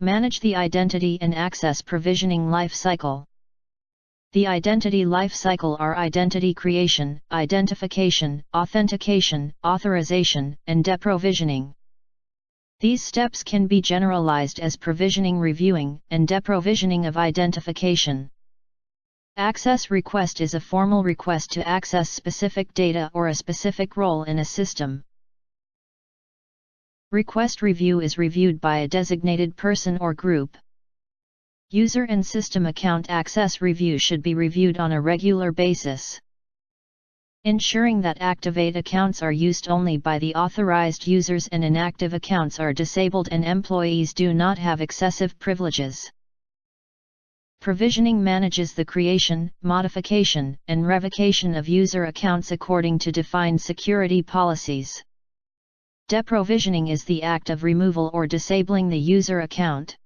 Manage the identity and access provisioning lifecycle. The identity lifecycle are identity creation, identification, authentication, authorization, and deprovisioning. These steps can be generalized as provisioning, reviewing, and deprovisioning of identification. Access request is a formal request to access specific data or a specific role in a system. Request review is reviewed by a designated person or group. User and system account access review should be reviewed on a regular basis, ensuring that activate accounts are used only by the authorized users and inactive accounts are disabled and employees do not have excessive privileges. Provisioning manages the creation, modification, and revocation of user accounts according to defined security policies. Deprovisioning is the act of removal or disabling the user account.